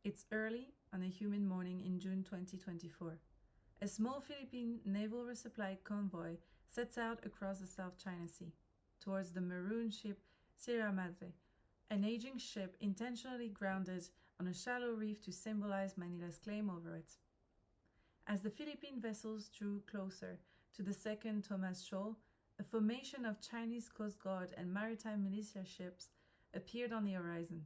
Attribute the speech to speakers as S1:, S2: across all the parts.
S1: It's early on a humid morning in June 2024. A small Philippine naval resupply convoy sets out across the South China Sea, towards the maroon ship Sierra Madre, an aging ship intentionally grounded on a shallow reef to symbolize Manila's claim over it. As the Philippine vessels drew closer to the second Thomas Shoal, a formation of Chinese Coast Guard and maritime militia ships appeared on the horizon.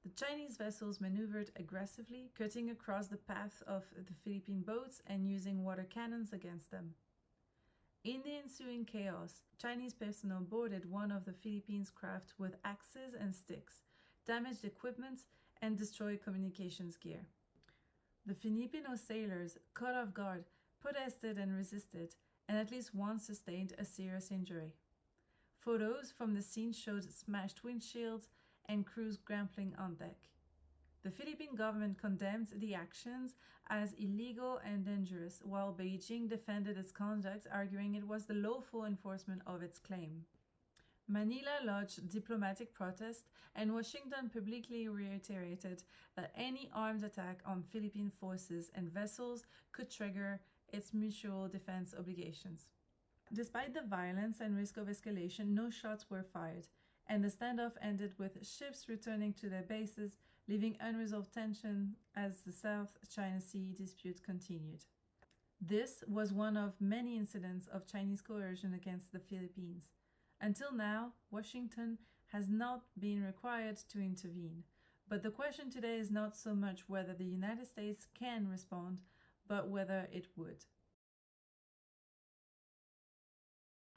S1: The Chinese vessels maneuvered aggressively, cutting across the path of the Philippine boats and using water cannons against them. In the ensuing chaos, Chinese personnel boarded one of the Philippines' craft with axes and sticks, damaged equipment, and destroyed communications gear. The Filipino sailors, caught off guard, protested and resisted, and at least one sustained a serious injury. Photos from the scene showed smashed windshields and crews grappling on deck. The Philippine government condemned the actions as illegal and dangerous, while Beijing defended its conduct, arguing it was the lawful enforcement of its claim. Manila lodged diplomatic protest, and Washington publicly reiterated that any armed attack on Philippine forces and vessels could trigger its mutual defense obligations. Despite the violence and risk of escalation, no shots were fired, and the standoff ended with ships returning to their bases, leaving unresolved tension as the South China Sea dispute continued. This was one of many incidents of Chinese coercion against the Philippines. Until now, Washington has not been required to intervene. But the question today is not so much whether the United States can respond, but whether it would.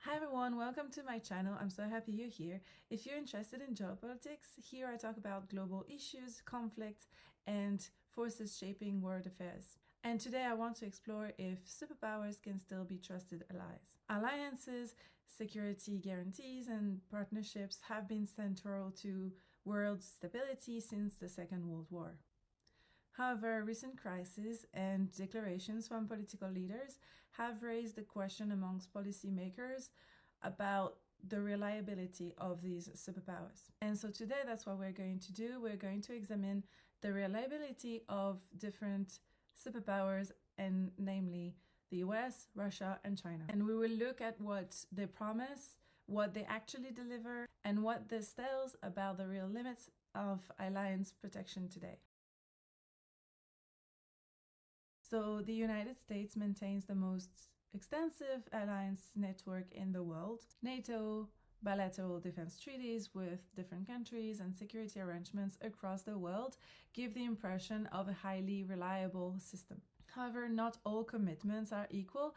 S1: Hi everyone, welcome to my channel. I'm so happy you're here. If you're interested in geopolitics, here I talk about global issues, conflict, and forces shaping world affairs. And today I want to explore if superpowers can still be trusted allies. Alliances, security guarantees, and partnerships have been central to world stability since the Second World War. However, recent crises and declarations from political leaders have raised the question amongst policymakers about the reliability of these superpowers. And so today that's what we're going to do. We're going to examine the reliability of different superpowers, and namely the US, Russia, and China. And we will look at what they promise, what they actually deliver, and what this tells about the real limits of alliance protection today. So the United States maintains the most extensive alliance network in the world. NATO, bilateral defense treaties with different countries, and security arrangements across the world give the impression of a highly reliable system. However, not all commitments are equal.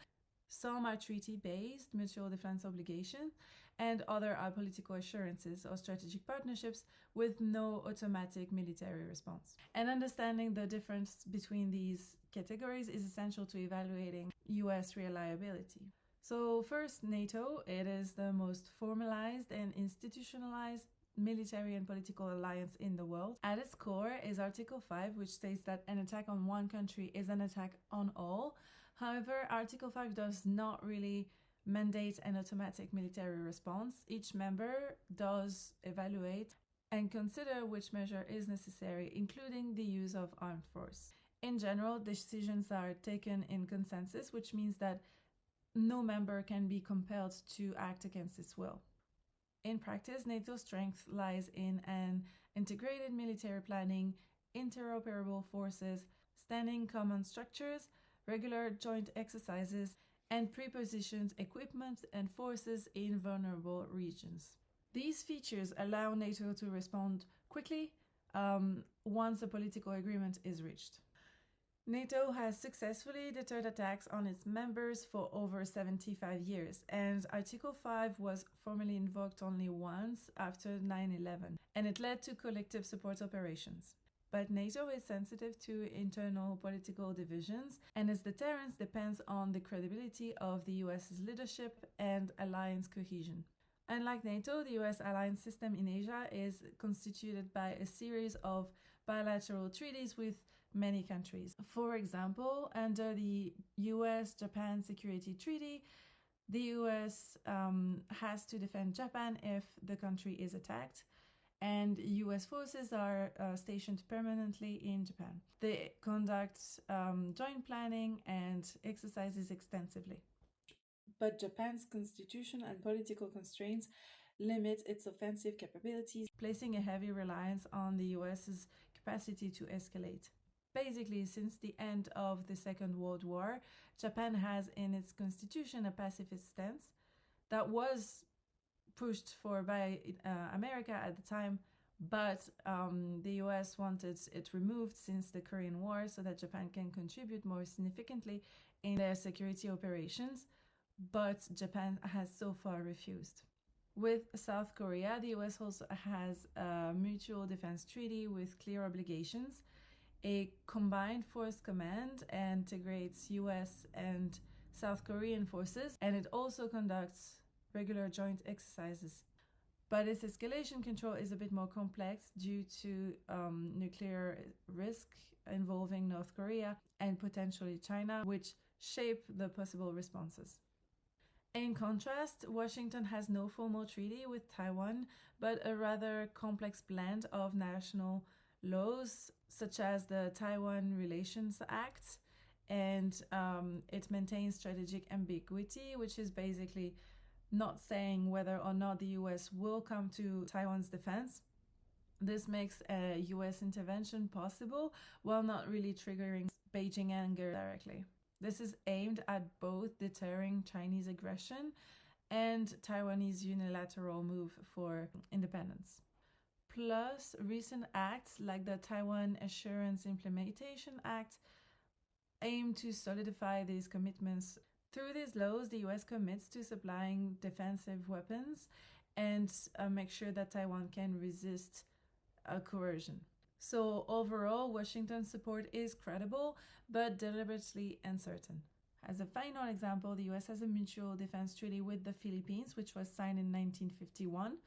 S1: Some are treaty-based, mutual defense obligations, and other are political assurances or strategic partnerships with no automatic military response. And understanding the difference between these categories is essential to evaluating US reliability. So first, NATO. It is the most formalized and institutionalized military and political alliance in the world. At its core is Article 5, which states that an attack on one country is an attack on all. However, Article 5 does not really mandate an automatic military response. Each member does evaluate and consider which measure is necessary, including the use of armed force. In general, decisions are taken in consensus, which means that no member can be compelled to act against its will. In practice, NATO's strength lies in an integrated military planning, interoperable forces, standing common structures, regular joint exercises, and pre-positioned equipment and forces in vulnerable regions. These features allow NATO to respond quickly once a political agreement is reached. NATO has successfully deterred attacks on its members for over 75 years, and Article 5 was formally invoked only once after 9/11, and it led to collective support operations. But NATO is sensitive to internal political divisions, and its deterrence depends on the credibility of the US's leadership and alliance cohesion. Unlike NATO, the US alliance system in Asia is constituted by a series of bilateral treaties with many countries. For example, under the US-Japan Security Treaty, the US has to defend Japan if the country is attacked. and US forces are stationed permanently in Japan. They conduct joint planning and exercises extensively. But Japan's constitution and political constraints limit its offensive capabilities, placing a heavy reliance on the US's capacity to escalate. Basically, since the end of the Second World War, Japan has in its constitution a pacifist stance that was pushed for by America at the time, but the US wanted it removed since the Korean War so that Japan can contribute more significantly in their security operations, but Japan has so far refused. With South Korea, the US also has a mutual defense treaty with clear obligations. A combined force command integrates US and South Korean forces, and it also conducts regular joint exercises. But its escalation control is a bit more complex due to nuclear risk involving North Korea and potentially China, which shape the possible responses. In contrast, Washington has no formal treaty with Taiwan, but a rather complex blend of national laws, such as the Taiwan Relations Act, and it maintains strategic ambiguity, which is basically not saying whether or not the US will come to Taiwan's defense. This makes a US intervention possible while not really triggering Beijing anger directly. This is aimed at both deterring Chinese aggression and Taiwanese unilateral move for independence. Plus, recent acts like the Taiwan Assurance Implementation Act aim to solidify these commitments. Through these laws, the US commits to supplying defensive weapons and make sure that Taiwan can resist coercion. So overall, Washington's support is credible, but deliberately uncertain. As a final example, the US has a mutual defense treaty with the Philippines, which was signed in 1951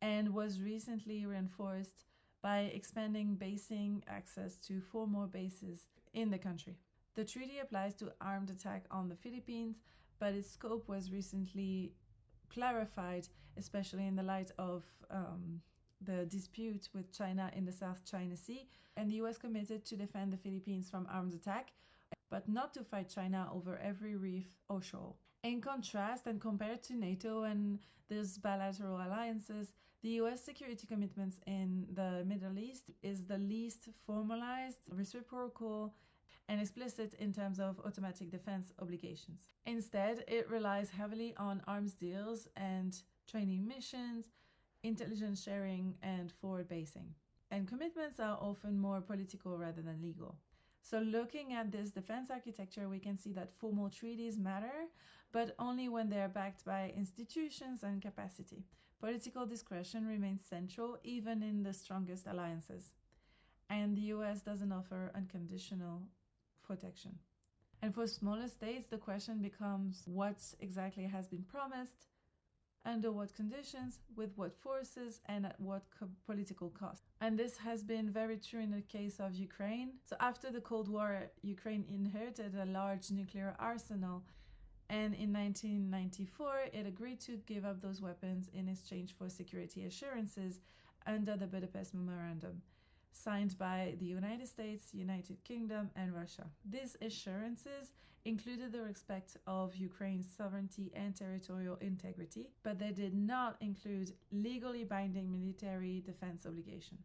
S1: and was recently reinforced by expanding basing access to 4 more bases in the country. The treaty applies to armed attack on the Philippines, but its scope was recently clarified, especially in the light of the dispute with China in the South China Sea, and the US committed to defend the Philippines from armed attack, but not to fight China over every reef or shoal. In contrast, and compared to NATO and these bilateral alliances, the US security commitments in the Middle East is the least formalized, reciprocal, and explicit in terms of automatic defense obligations. Instead, it relies heavily on arms deals and training missions, intelligence sharing, and forward basing. And commitments are often more political rather than legal. So looking at this defense architecture, we can see that formal treaties matter, but only when they are backed by institutions and capacity. Political discretion remains central even in the strongest alliances. And the US doesn't offer unconditional protection. And for smaller states, the question becomes what exactly has been promised, under what conditions, with what forces, and at what political cost. And this has been very true in the case of Ukraine. So after the Cold War, Ukraine inherited a large nuclear arsenal, and in 1994, it agreed to give up those weapons in exchange for security assurances under the Budapest Memorandum, signed by the United States, United Kingdom, and Russia. These assurances included the respect of Ukraine's sovereignty and territorial integrity, but they did not include legally binding military defense obligation.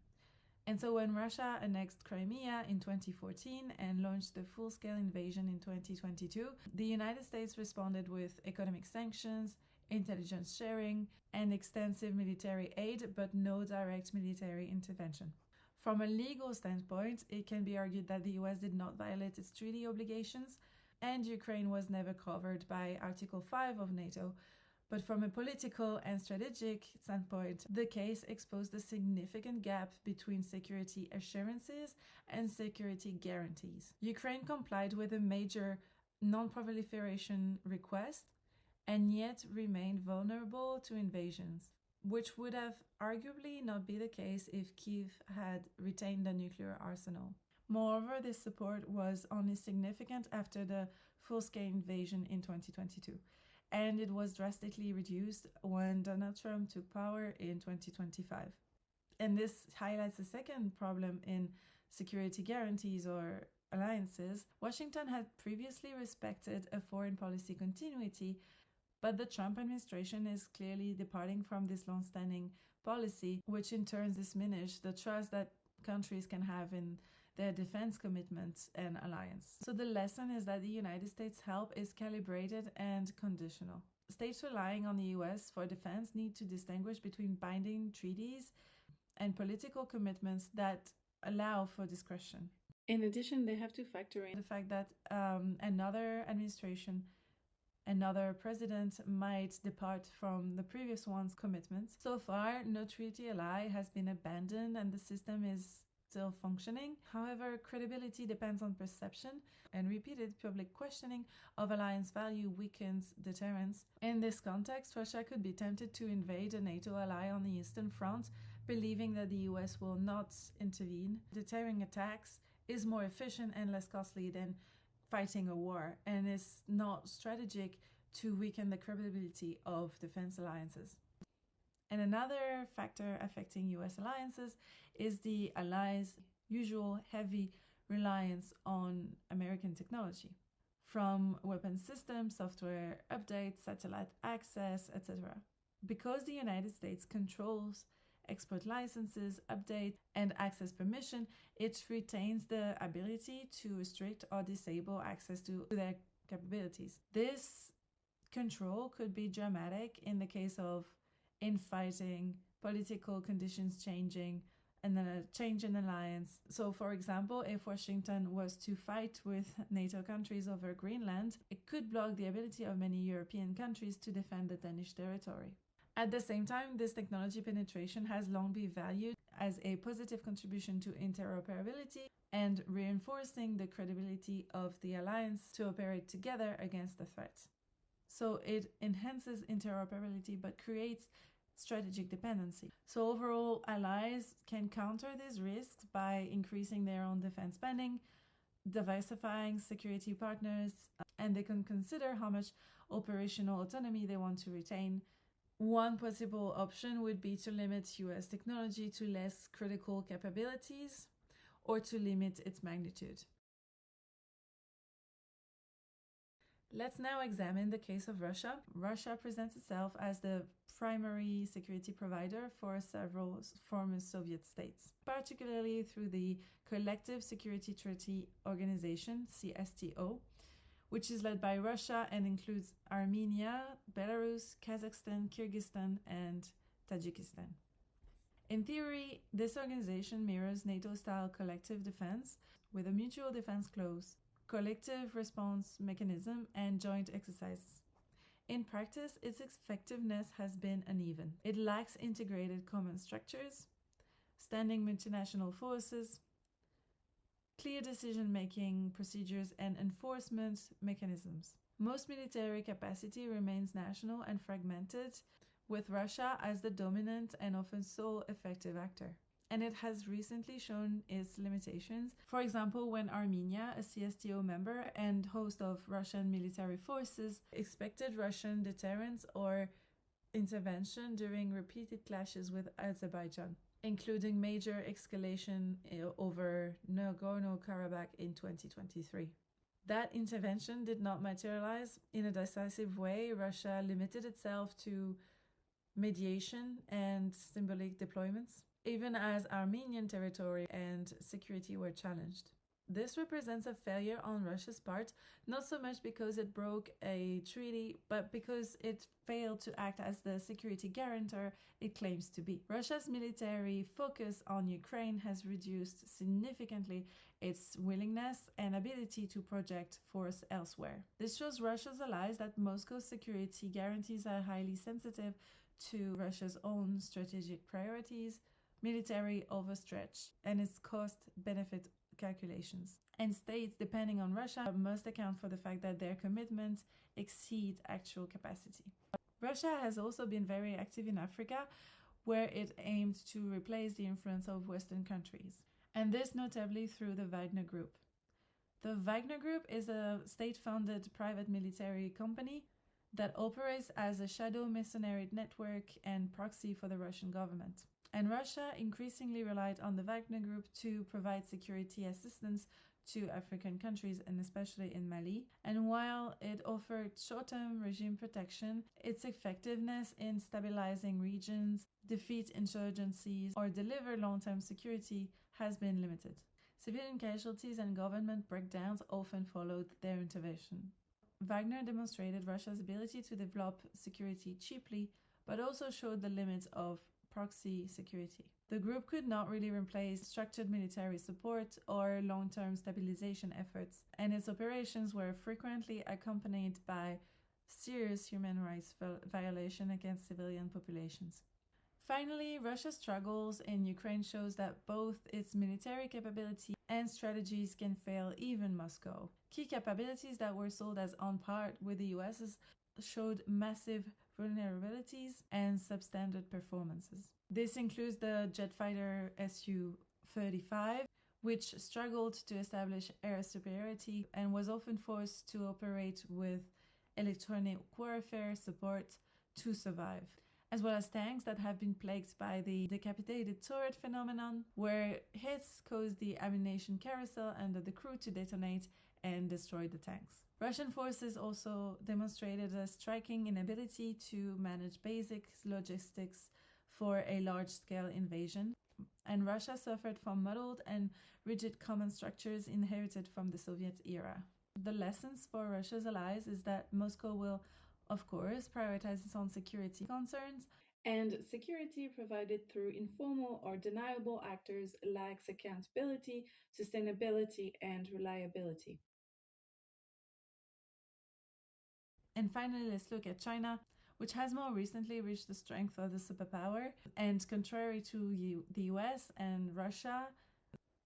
S1: And so when Russia annexed Crimea in 2014 and launched the full-scale invasion in 2022, the United States responded with economic sanctions, intelligence sharing, and extensive military aid, but no direct military intervention. From a legal standpoint, it can be argued that the US did not violate its treaty obligations, and Ukraine was never covered by Article 5 of NATO. But from a political and strategic standpoint, the case exposed a significant gap between security assurances and security guarantees. Ukraine complied with a major non-proliferation request and yet remained vulnerable to invasions, which would have arguably not be the case if Kyiv had retained a nuclear arsenal. Moreover, this support was only significant after the full-scale invasion in 2022, and it was drastically reduced when Donald Trump took power in 2025. And this highlights the second problem in security guarantees or alliances. Washington had previously respected a foreign policy continuity, but the Trump administration is clearly departing from this long-standing policy, which in turn diminishes the trust that countries can have in their defense commitments and alliance. So the lesson is that the United States' help is calibrated and conditional. States relying on the US for defense need to distinguish between binding treaties and political commitments that allow for discretion. In addition, they have to factor in the fact that another administration, another president might depart from the previous one's commitments. So far, no treaty ally has been abandoned and the system is still functioning. However, credibility depends on perception, and repeated public questioning of alliance value weakens deterrence. In this context, Russia could be tempted to invade a NATO ally on the Eastern Front, believing that the US will not intervene. Deterring attacks is more efficient and less costly than fighting a war, and is not strategic to weaken the credibility of defense alliances. And another factor affecting US alliances is the allies' usual heavy reliance on American technology, from weapon systems, software updates, satellite access, etc. Because the United States controls export licenses, update, and access permission, it retains the ability to restrict or disable access to their capabilities. This control could be dramatic in the case of infighting, political conditions changing, and then a change in alliance. So, for example, if Washington was to fight with NATO countries over Greenland, it could block the ability of many European countries to defend the Danish territory. At the same time, this technology penetration has long been valued as a positive contribution to interoperability and reinforcing the credibility of the alliance to operate together against the threat. So it enhances interoperability but creates strategic dependency. So overall, allies can counter these risks by increasing their own defense spending, diversifying security partners, and they can consider how much operational autonomy they want to retain. One possible option would be to limit US technology to less critical capabilities or to limit its magnitude. Let's now examine the case of Russia. Russia presents itself as the primary security provider for several former Soviet states, particularly through the Collective Security Treaty Organization, CSTO, which is led by Russia and includes Armenia, Belarus, Kazakhstan, Kyrgyzstan, and Tajikistan. In theory, this organization mirrors NATO-style collective defense with a mutual defense clause, collective response mechanism, and joint exercises. In practice, its effectiveness has been uneven. It lacks integrated common structures, standing multinational forces, clear decision-making procedures, and enforcement mechanisms. Most military capacity remains national and fragmented, with Russia as the dominant and often sole effective actor. And it has recently shown its limitations. For example, when Armenia, a CSTO member and host of Russian military forces, expected Russian deterrence or intervention during repeated clashes with Azerbaijan, including major escalation over Nagorno-Karabakh in 2023. That intervention did not materialize in a decisive way. Russia limited itself to mediation and symbolic deployments, even as Armenian territory and security were challenged. This represents a failure on Russia's part, not so much because it broke a treaty, but because it failed to act as the security guarantor it claims to be. Russia's military focus on Ukraine has reduced significantly its willingness and ability to project force elsewhere. This shows Russia's allies that Moscow's security guarantees are highly sensitive to Russia's own strategic priorities, military overstretch, and its cost-benefit calculations. And states depending on Russia must account for the fact that their commitments exceed actual capacity. Russia has also been very active in Africa, where it aimed to replace the influence of Western countries, and this notably through the Wagner Group. The Wagner Group is a state-funded private military company that operates as a shadow mercenary network and proxy for the Russian government. And Russia increasingly relied on the Wagner Group to provide security assistance to African countries, and especially in Mali. And while it offered short-term regime protection, its effectiveness in stabilizing regions, defeat insurgencies, or deliver long-term security has been limited. Civilian casualties and government breakdowns often followed their intervention. Wagner demonstrated Russia's ability to develop security cheaply, but also showed the limits of proxy security. The group could not really replace structured military support or long-term stabilization efforts, and its operations were frequently accompanied by serious human rights violation against civilian populations. Finally, Russia's struggles in Ukraine shows that both its military capability and strategies can fail even Moscow. Key capabilities that were sold as on par with the US's showed massive vulnerabilities and substandard performances. This includes the jet fighter Su-35, which struggled to establish air superiority and was often forced to operate with electronic warfare support to survive, as well as tanks that have been plagued by the decapitated turret phenomenon, where hits caused the ammunition carousel under the crew to detonate and destroy the tanks. Russian forces also demonstrated a striking inability to manage basic logistics for a large-scale invasion, and Russia suffered from muddled and rigid command structures inherited from the Soviet era. The lessons for Russia's allies is that Moscow will, of course, prioritize its own security concerns, and security provided through informal or deniable actors lacks accountability, sustainability, and reliability. And finally, let's look at China, which has more recently reached the strength of the superpower, and contrary to the US and Russia,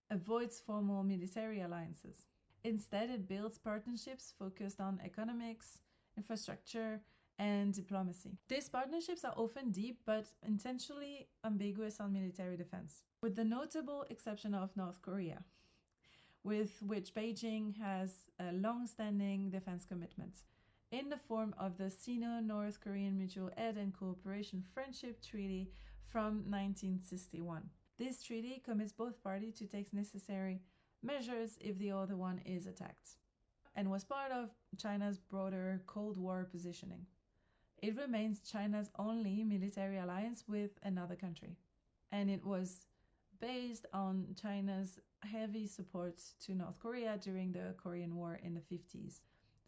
S1: avoids formal military alliances. Instead, it builds partnerships focused on economics, infrastructure, and diplomacy. These partnerships are often deep but intentionally ambiguous on military defense, with the notable exception of North Korea, with which Beijing has a long-standing defense commitment in the form of the Sino-North Korean Mutual Aid and Cooperation Friendship Treaty from 1961. This treaty commits both parties to take necessary measures if the other one is attacked, and was part of China's broader Cold War positioning. It remains China's only military alliance with another country, and it was based on China's heavy support to North Korea during the Korean War in the 50s.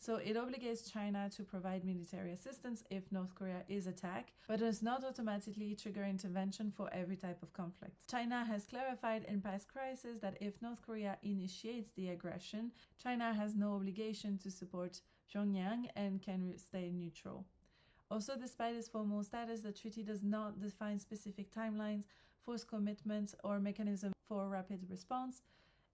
S1: So it obligates China to provide military assistance if North Korea is attacked, but does not automatically trigger intervention for every type of conflict. China has clarified in past crises that if North Korea initiates the aggression, China has no obligation to support Pyongyang and can stay neutral. Also, despite its formal status, the treaty does not define specific timelines, force commitments, or mechanism for rapid response,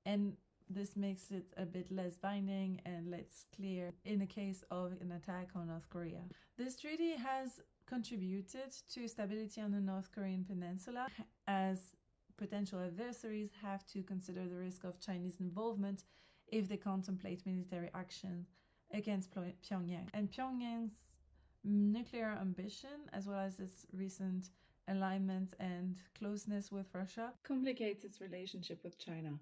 S1: and this makes it a bit less binding and less clear in the case of an attack on North Korea. This treaty has contributed to stability on the North Korean peninsula, as potential adversaries have to consider the risk of Chinese involvement if they contemplate military action against Pyongyang. And Pyongyang's nuclear ambition, as well as its recent alignment and closeness with Russia, complicates its relationship with China.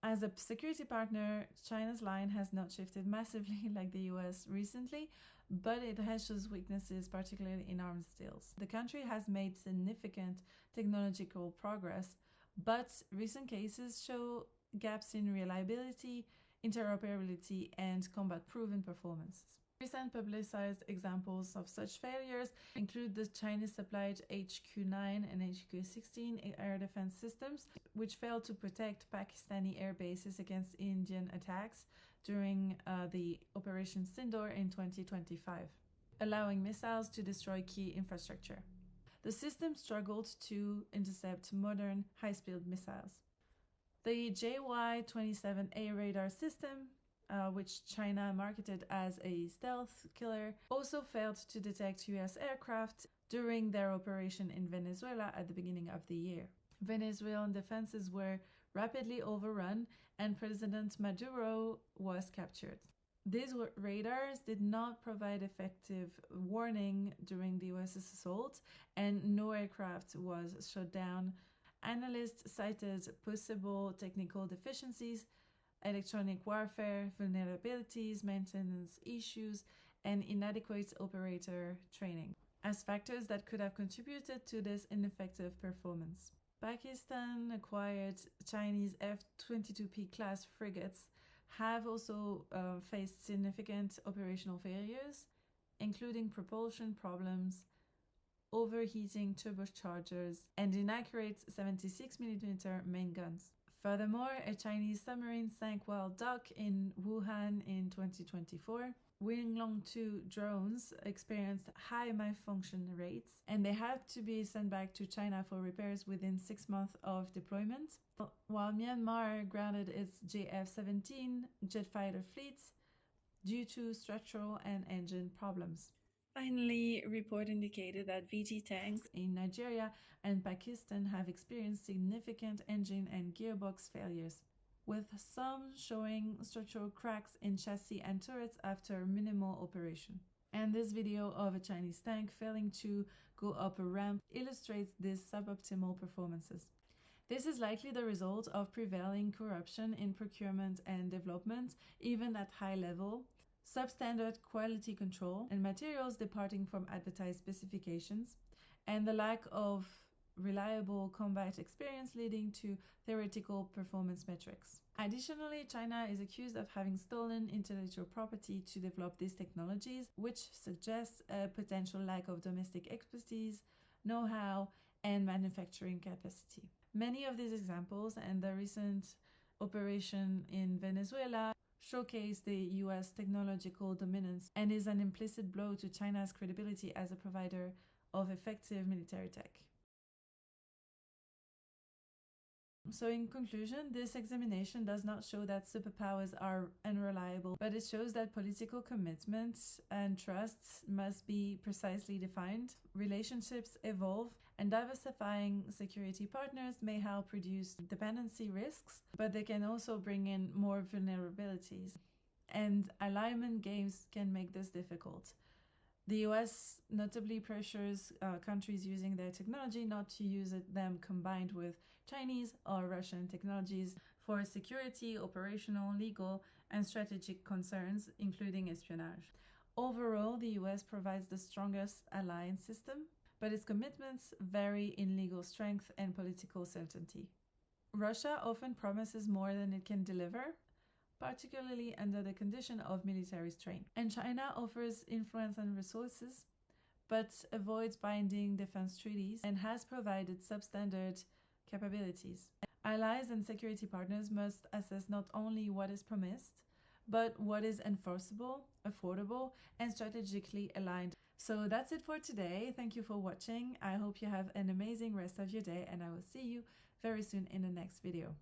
S1: As a security partner, China's line has not shifted massively like the US recently, but it has shown weaknesses, particularly in arms deals. The country has made significant technological progress, but recent cases show gaps in reliability, interoperability, and combat-proven performances. Recent publicized examples of such failures include the Chinese-supplied HQ-9 and HQ-16 air defense systems, which failed to protect Pakistani air bases against Indian attacks during the Operation Sindoor in 2025, allowing missiles to destroy key infrastructure. The system struggled to intercept modern high-speed missiles. The JY-27A radar system, which China marketed as a stealth killer, also failed to detect US aircraft during their operation in Venezuela at the beginning of the year. Venezuelan defenses were rapidly overrun and President Maduro was captured. These radars did not provide effective warning during the US's assault, and no aircraft was shot down. Analysts cited possible technical deficiencies, electronic warfare, vulnerabilities, maintenance issues, and inadequate operator training as factors that could have contributed to this ineffective performance. Pakistan acquired Chinese F-22P class frigates have also faced significant operational failures, including propulsion problems, overheating turbochargers, and inaccurate 76mm main guns. Furthermore, a Chinese submarine sank while docked in Wuhan in 2024. Winglong 2 drones experienced high malfunction rates, and they had to be sent back to China for repairs within 6 months of deployment, while Myanmar grounded its JF-17 jet fighter fleets due to structural and engine problems. Finally, report indicated that VT tanks in Nigeria and Pakistan have experienced significant engine and gearbox failures, with some showing structural cracks in chassis and turrets after minimal operation. And this video of a Chinese tank failing to go up a ramp illustrates these suboptimal performances. This is likely the result of prevailing corruption in procurement and development, even at high level, substandard quality control, and materials departing from advertised specifications, and the lack of reliable combat experience leading to theoretical performance metrics. Additionally, China is accused of having stolen intellectual property to develop these technologies, which suggests a potential lack of domestic expertise, know-how, and manufacturing capacity. Many of these examples and the recent operation in Venezuela showcase the US technological dominance and is an implicit blow to China's credibility as a provider of effective military tech. So in conclusion, this examination does not show that superpowers are unreliable, but it shows that political commitments and trusts must be precisely defined, relationships evolve, and diversifying security partners may help reduce dependency risks, but they can also bring in more vulnerabilities. And alignment games can make this difficult. The US notably pressures countries using their technology not to use them combined with Chinese or Russian technologies for security, operational, legal, and strategic concerns, including espionage. Overall, the US provides the strongest alliance system, but its commitments vary in legal strength and political certainty. Russia often promises more than it can deliver, particularly under the condition of military strain. And China offers influence and resources, but avoids binding defense treaties and has provided substandard capabilities. Allies and security partners must assess not only what is promised, but what is enforceable, affordable, and strategically aligned. So that's it for today. Thank you for watching. I hope you have an amazing rest of your day, and I will see you very soon in the next video.